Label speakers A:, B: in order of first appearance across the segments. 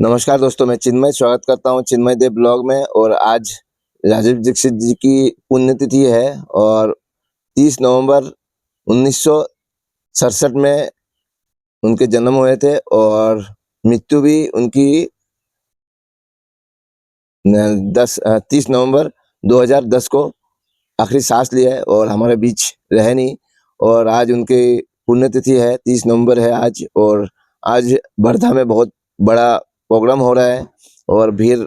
A: नमस्कार दोस्तों, मैं चिन्मय स्वागत करता हूँ चिन्मय देव ब्लॉग में। और आज राजीव दीक्षित जी की पुण्यतिथि है और 30 नवंबर 1967 में उनके जन्म हुए थे और मृत्यु भी उनकी 30 नवंबर 2010 को आखिरी सांस ली है और हमारे बीच रहे नहीं। और आज उनकी पुण्यतिथि है, 30 नवंबर है आज। और आज वर्धा में बहुत बड़ा प्रोग्राम हो रहा है और भीड़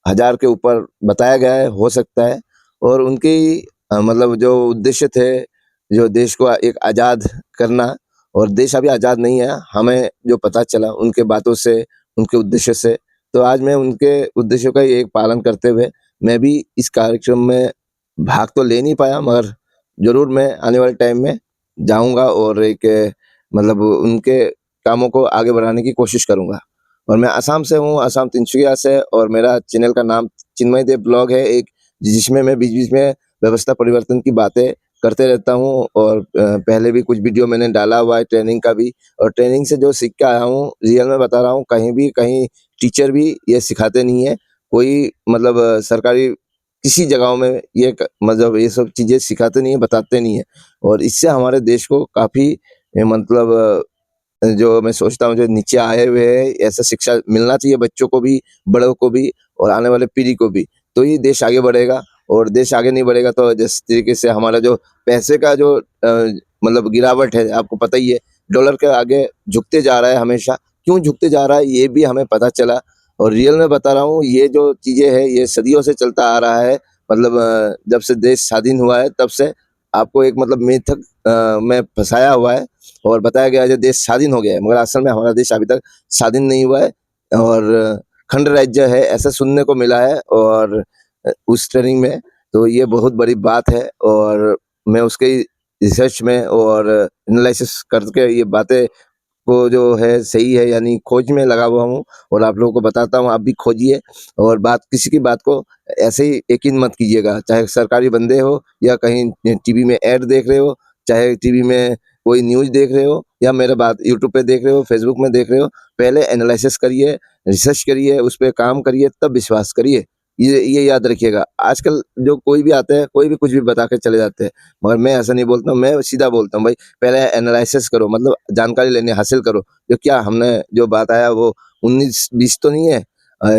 A: 1000 के ऊपर बताया गया है, हो सकता है। और उनकी मतलब जो उद्देश्य थे, जो देश को एक आज़ाद करना, और देश अभी आज़ाद नहीं है, हमें जो पता चला उनके बातों से, उनके उद्देश्य से। तो आज मैं उनके उद्देश्यों का एक पालन करते हुए मैं भी इस कार्यक्रम में भाग तो ले नहीं पाया, मगर ज़रूर मैं आने वाले टाइम में जाऊँगा और एक मतलब उनके कामों को आगे बढ़ाने की कोशिश करूँगा। और मैं असम से हूँ, असम तिनसुकिया से, और मेरा चैनल का नाम चिन्मय देव ब्लॉग है एक, जिसमें मैं बीच-बीच में व्यवस्था परिवर्तन की बातें करते रहता हूँ। और पहले भी कुछ वीडियो मैंने डाला हुआ है ट्रेनिंग का भी, और ट्रेनिंग से जो सीख के आया हूँ, रियल में बता रहा हूँ, कहीं टीचर भी ये सिखाते नहीं है। कोई मतलब सरकारी किसी जगहों में ये मतलब ये सब चीज़ें सिखाते नहीं है, बताते नहीं है। और इससे हमारे देश को काफ़ी मतलब जो मैं सोचता हूँ, जो नीचे आए हुए हैं, ऐसा शिक्षा मिलना चाहिए बच्चों को भी, बड़ों को भी, और आने वाले पीढ़ी को भी। तो ये देश आगे बढ़ेगा। और देश आगे नहीं बढ़ेगा तो जिस तरीके से हमारा जो पैसे का जो मतलब गिरावट है, आपको पता ही है, डॉलर के आगे झुकते जा रहा है हमेशा। क्यों झुकते जा रहा है ये भी हमें पता चला। और रियल में बता रहा हूँ, ये जो चीज़ें हैं ये सदियों से चलता आ रहा है। मतलब जब से देश स्वाधीन हुआ है तब से आपको एक मतलब मिथक में फँसाया हुआ है और बताया गया है जो देश स्वाधीन हो गया है, मगर असल में हमारा देश अभी तक स्वाधीन नहीं हुआ है और खंड राज्य है, ऐसा सुनने को मिला है। और उस ट्रेनिंग में तो ये बहुत बड़ी बात है। और मैं उसके रिसर्च में और एनालिसिस करके ये बातें को जो है सही है यानी खोज में लगा हुआ हूँ, और आप लोगों को बताता हूँ, आप भी खोजिए। और बात किसी की बात को ऐसे ही यकीन मत कीजिएगा, चाहे सरकारी बंदे हो या कहीं टीवी में ऐड देख रहे हो, चाहे टीवी में कोई न्यूज़ देख रहे हो, या मेरा बात यूट्यूब पे देख रहे हो, फेसबुक में देख रहे हो। पहले एनालिसिस करिए, रिसर्च करिए, उस पे काम करिए, तब विश्वास करिए। ये याद रखिएगा। आजकल जो कोई भी आता है, कोई भी कुछ भी बता के चले जाते हैं, मगर मैं ऐसा नहीं बोलता हूँ, मैं सीधा बोलता हूँ, भाई पहले एनालिसिस करो, मतलब जानकारी लेने हासिल करो, जो क्या हमने जो बात आया वो 19-20 तो नहीं है,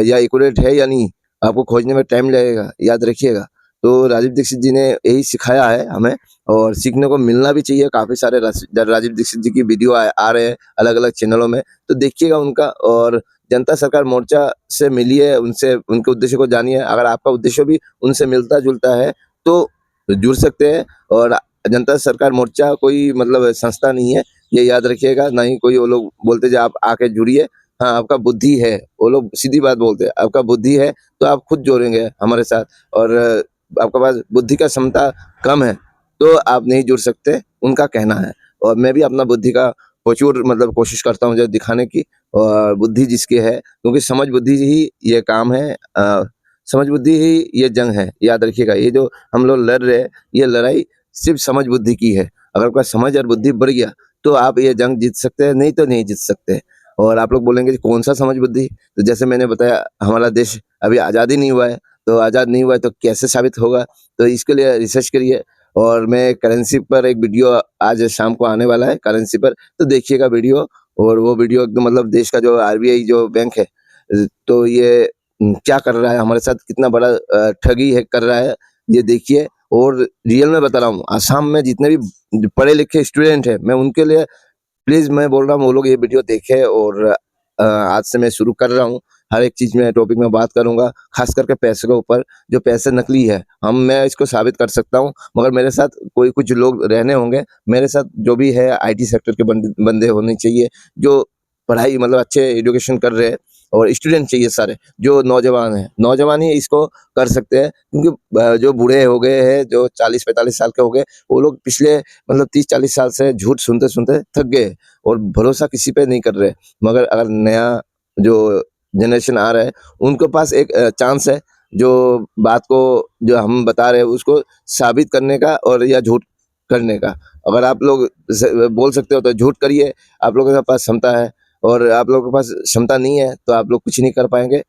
A: या एक्यूरेट है या नहीं, आपको खोजने में टाइम लगेगा, याद रखिएगा। तो राजीव दीक्षित जी ने यही सिखाया है हमें, और सीखने को मिलना भी चाहिए। काफ़ी सारे राजीव दीक्षित जी की वीडियो आ रहे हैं अलग-अलग चैनलों में, तो देखिएगा उनका। और जनता सरकार मोर्चा से मिलिए, उनसे उनके उद्देश्य को जानिए। अगर आपका उद्देश्य भी उनसे मिलता-जुलता है तो जुड़ सकते हैं। और जनता सरकार मोर्चा कोई मतलब संस्था नहीं है, ये याद रखिएगा। ना ही कोई वो लोग बोलते जो आप आके जुड़िए। हाँ, आपका बुद्धि है, वो लोग सीधी बात बोलते हैं, आपका बुद्धि है तो आप खुद जोड़ेंगे हमारे साथ। और आपके पास बुद्धि का क्षमता कम है तो आप नहीं जुड़ सकते, उनका कहना है। और मैं भी अपना बुद्धि का प्रचुर मतलब कोशिश करता हूँ जो दिखाने की, और बुद्धि जिसकी है, क्योंकि समझ बुद्धि ही ये काम है। समझ बुद्धि ही ये जंग है, याद रखिएगा। ये जो हम लोग लड़ रहे हैं, ये लड़ाई सिर्फ समझ बुद्धि की है। अगर आपका समझ और बुद्धि बढ़ गया तो आप ये जंग जीत सकते हैं, नहीं तो नहीं जीत सकते। और आप लोग बोलेंगे कौन सा समझ बुद्धि, तो जैसे मैंने बताया, हमारा देश अभी आज़ाद ही नहीं हुआ है, तो आज़ाद नहीं हुआ है तो कैसे साबित होगा। तो इसके लिए रिसर्च करिए। और मैं करेंसी पर एक वीडियो आज शाम को आने वाला है, करेंसी पर, तो देखिएगा वीडियो। और वो वीडियो एकदम मतलब देश का जो आरबीआई जो बैंक है, तो ये क्या कर रहा है हमारे साथ, कितना बड़ा ठगी है कर रहा है, ये देखिए। और रियल में बता रहा हूँ, असम में जितने भी पढ़े लिखे स्टूडेंट हैं, मैं उनके लिए प्लीज़ मैं बोल रहा हूँ, वो लोग ये वीडियो देखें। और आज से मैं शुरू कर रहा हूँ, हर एक चीज़ में टॉपिक में बात करूँगा, खास करके पैसे के ऊपर। जो पैसे नकली है, मैं इसको साबित कर सकता हूँ, मगर मेरे साथ कोई कुछ लोग रहने होंगे, मेरे साथ जो भी है आईटी सेक्टर के बंदे होने चाहिए, जो पढ़ाई मतलब अच्छे एजुकेशन कर रहे हैं, और स्टूडेंट चाहिए सारे, जो नौजवान हैं, नौजवान ही इसको कर सकते हैं। क्योंकि जो बूढ़े हो गए हैं, जो 40-45 साल के हो गए, वो लोग पिछले मतलब 30-40 साल से झूठ सुनते-सुनते थक गए और भरोसा किसी पे नहीं कर रहे। मगर अगर नया जो जनरेशन आ रहा है, उनके पास एक चांस है, जो बात को जो हम बता रहे हैं उसको साबित करने का और या झूठ करने का। अगर आप लोग बोल सकते हो तो झूठ करिए, आप लोगों के पास क्षमता है। और आप लोगों के पास क्षमता नहीं है तो आप लोग कुछ नहीं कर पाएंगे।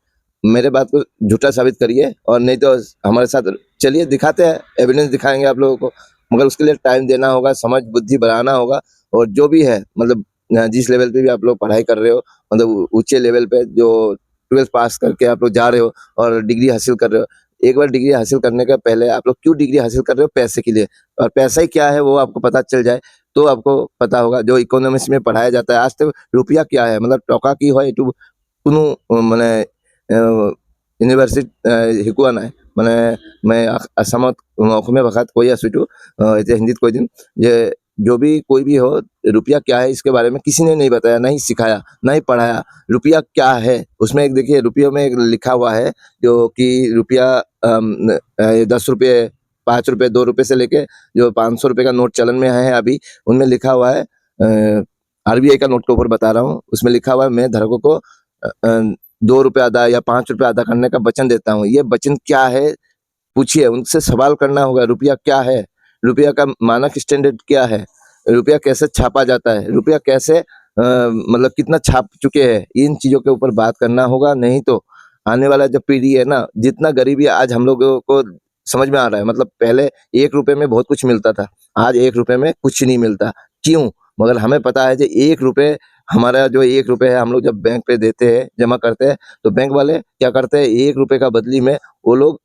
A: मेरे बात को झूठा साबित करिए, और नहीं तो हमारे साथ चलिए, दिखाते हैं, एविडेंस दिखाएंगे आप लोगों को, मगर उसके लिए टाइम देना होगा, समझ बुद्धि बढ़ाना होगा। और जो भी है, मतलब जिस लेवल पे भी आप लोग पढ़ाई कर रहे हो, मतलब ऊंचे लेवल पे जो 12th पास करके आप लोग जा रहे हो और डिग्री हासिल कर रहे हो, एक बार डिग्री हासिल करने का पहले आप लोग क्यों डिग्री हासिल कर रहे हो? पैसे के लिए। और पैसा ही क्या है वो आपको पता चल जाए तो आपको पता होगा। जो इकोनॉमिक्स में पढ़ाया जाता है आज तक, रुपया क्या है, मतलब टका की হয় এইটো কোনো মানে ইউনিভাৰ্চিটিত শিকোৱা নাই। মানে मैं আসামত অসমীয়া ভাষাত কৈ আছো, এইটো এতিয়া हिंदीत কৈ दिम যে जो भी कोई भी हो, रुपया क्या है इसके बारे में किसी ने नहीं बताया, नहीं सिखाया, नहीं पढ़ाया। रुपया क्या है उसमें एक देखिए, रुपयों में एक लिखा हुआ है जो कि रुपया 10 रुपये, 5 रुपये, 2 रुपये से लेके जो 500 रुपये का नोट चलन में है अभी, उनमें लिखा हुआ है, आरबीआई का नोट के ऊपर बता रहा हूँ, उसमें लिखा हुआ है मैं धारकों को 2 रुपये अदा या 5 रुपये अदा करने का वचन देता हूँ। ये वचन क्या है पूछिए, उनसे सवाल करना होगा। रुपया क्या है, रुपया का मानक स्टैंडर्ड क्या है, रुपया कैसे छापा जाता है, रुपया कैसे मतलब कितना छाप चुके हैं, इन चीजों के ऊपर बात करना होगा। नहीं तो आने वाला जो पीढ़ी है ना, जितना गरीबी आज हम लोगों को समझ में आ रहा है, मतलब पहले 1 रुपए में बहुत कुछ मिलता था, आज 1 रुपए में कुछ नहीं मिलता। क्यों? मगर हमें पता है जो 1 रुपए, हमारा जो 1 रुपए है, हम लोग जब बैंक पे देते हैं, जमा करते हैं, तो बैंक वाले क्या करते हैं, 1 रुपए का बदली में वो लोग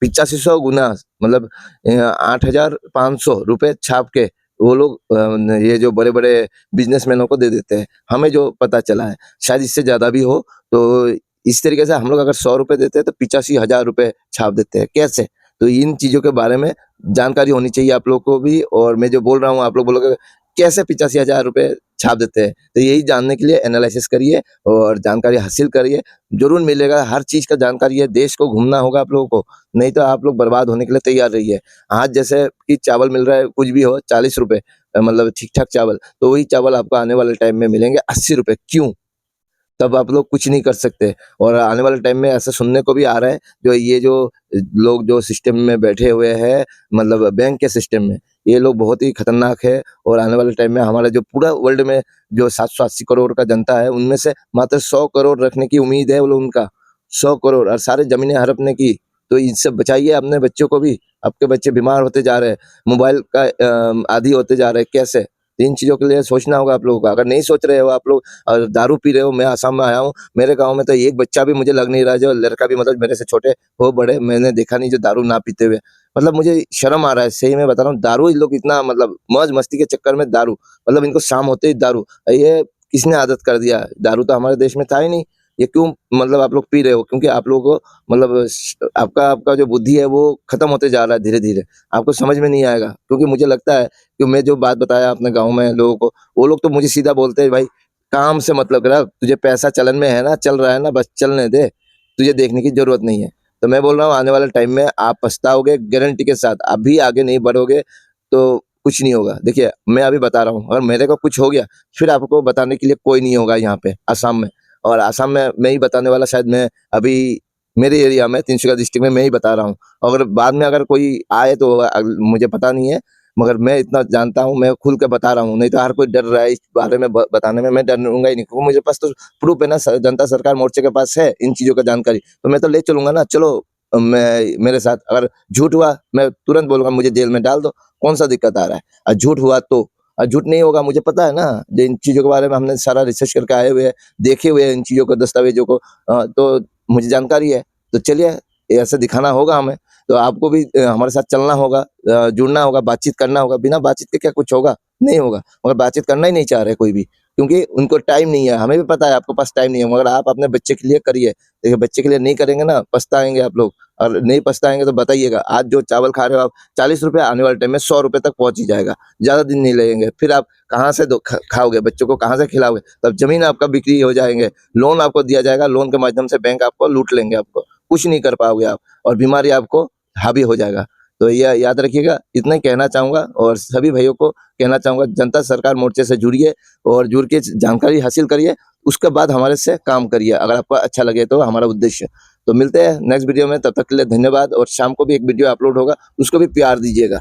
A: 8500 गुना, मतलब 8500 रुपए छाप के वो लोग ये जो बड़े बड़े बिजनेसमैनों को दे देते हैं। हमें जो पता चला है, शायद इससे ज्यादा भी हो। तो इस तरीके से हम लोग अगर 100 रुपए देते हैं तो 85,000 रुपए छाप देते हैं। कैसे? तो इन चीजों के बारे में जानकारी होनी चाहिए आप लोग को भी। और मैं जो बोल रहा हूँ, आप लोग बोलोगे कैसे 85,000 रुपए छाप देते हैं, तो यही जानने के लिए एनालिसिस करिए और जानकारी हासिल करिए, जरूर मिलेगा। हर चीज का जानकारी है, देश को घूमना होगा आप लोगों को, नहीं तो आप लोग बर्बाद होने के लिए तैयार रहिए। आज जैसे कि चावल मिल रहा है, कुछ भी हो 40 रुपए, मतलब ठीक ठाक चावल, तो वही चावल आपको आने वाले टाइम में मिलेंगे 80 रुपए। क्यों? तब आप लोग कुछ नहीं कर सकते। और आने वाले टाइम में ऐसा सुनने को भी आ रहा है, जो ये जो लोग जो सिस्टम में बैठे हुए हैं, मतलब बैंक के सिस्टम में, ये लोग बहुत ही खतरनाक है। और आने वाले टाइम में हमारा जो पूरा वर्ल्ड में जो 780 करोड़ का जनता है, उनमें से मात्र 100 करोड़ रखने की उम्मीद है वो लोग, उनका 100 करोड़, और सारे जमीनें हड़पने की। तो इनसे बचाइए अपने बच्चों को भी। आपके बच्चे बीमार होते जा रहे हैं, मोबाइल का आदी होते जा रहे हैं। कैसे? तो इन चीजों के लिए सोचना होगा आप लोगों को। अगर नहीं सोच रहे हो आप लोग और दारू पी रहे हो, मैं आसाम में आया हूँ, मेरे गांव में तो एक बच्चा भी मुझे लग नहीं रहा, जो लड़का भी, मतलब मेरे से छोटे हो बड़े, मैंने देखा नहीं जो दारू ना पीते हुए। मतलब मुझे शर्म आ रहा है, सही में बता रहा हूँ। दारू, ये लोग इतना, मतलब मौज मस्ती के चक्कर में दारू, मतलब इनको शाम होते ही दारू, ये किसने आदत कर दिया? दारू तो हमारे देश में था ही नहीं। ये क्यों, मतलब आप लोग पी रहे हो? क्योंकि आप लोगों को, मतलब आपका आपका जो बुद्धि है वो खत्म होते जा रहा है धीरे धीरे, आपको समझ में नहीं आएगा। क्योंकि मुझे लगता है कि मैं जो बात बताया अपने गांव में लोगों को, वो लोग तो मुझे सीधा बोलते हैं, भाई काम से मतलब करा, तुझे पैसा चलन में है ना, चल रहा है ना, बस चलने दे, तुझे देखने की जरूरत नहीं है। तो मैं बोल रहा हूँ, आने वाले टाइम में आप पछताओगे गारंटी के साथ। अभी आगे नहीं बढ़ोगे तो कुछ नहीं होगा। देखिए, मैं अभी बता रहा हूँ, अगर मेरे को कुछ हो गया, फिर आपको बताने के लिए कोई नहीं होगा यहाँ पे आसाम में। और आसाम में मैं ही बताने वाला, शायद मैं अभी मेरे एरिया में तिनसुकिया डिस्ट्रिक्ट में मैं ही बता रहा हूँ। अगर बाद में अगर कोई आए तो मुझे पता नहीं है, मगर मैं इतना जानता हूँ, मैं खुल के बता रहा हूँ। नहीं तो हर कोई डर रहा है इस बारे में बताने में, मैं डरूंगा ही नहीं, क्योंकि मुझे पास तो प्रूफ है ना, जनता सरकार मोर्चे के पास है इन चीजों का जानकारी, तो मैं तो ले चलूंगा ना। चलो, मैं मेरे साथ अगर झूठ हुआ, मैं तुरंत बोलूंगा मुझे जेल में डाल दो, कौन सा दिक्कत आ रहा है? और झूठ हुआ तो, और झूठ नहीं होगा, मुझे पता है ना, जो इन चीजों के बारे में हमने सारा रिसर्च करके आए हुए हैं, देखे हुए हैं इन चीजों को, दस्तावेजों को, तो मुझे जानकारी है। तो चलिए, ऐसे दिखाना होगा हमें। तो आपको भी हमारे साथ चलना होगा, जुड़ना होगा, बातचीत करना होगा। बिना बातचीत के क्या कुछ होगा? नहीं होगा। मगर बातचीत करना ही नहीं चाह रहे कोई भी, क्योंकि उनको टाइम नहीं है। हमें भी पता है आपके पास टाइम नहीं है, मगर आप अपने बच्चे के लिए करिए। देखिए, बच्चे के लिए नहीं करेंगे ना, पछताएंगे आप लोग। और नहीं पछताएंगे तो बताइएगा, आज जो चावल खा रहे हो आप 40 रुपए, आने वाले टाइम में 100 रुपए तक पहुंच ही जाएगा। ज्यादा दिन नहीं लगेंगे। फिर आप कहाँ से खाओगे? बच्चों को कहाँ से खिलाओगे? तब जमीन आपका बिक्री हो जाएंगे, लोन आपको दिया जाएगा, लोन के माध्यम से बैंक आपको लूट लेंगे, आपको कुछ नहीं कर पाओगे आप, और बीमारी आपको हावी हो जाएगा। तो यह याद रखिएगा। इतना ही कहना चाहूंगा, और सभी भाइयों को कहना चाहूंगा, जनता सरकार मोर्चे से जुड़िए और जुड़ के जानकारी हासिल करिए, उसके बाद हमारे से काम करिए, अगर आपको अच्छा लगे तो हमारा उद्देश्य। तो मिलते हैं नेक्स्ट वीडियो में, तब तक के लिए धन्यवाद। और शाम को भी एक वीडियो अपलोड होगा, उसको भी प्यार दीजिएगा।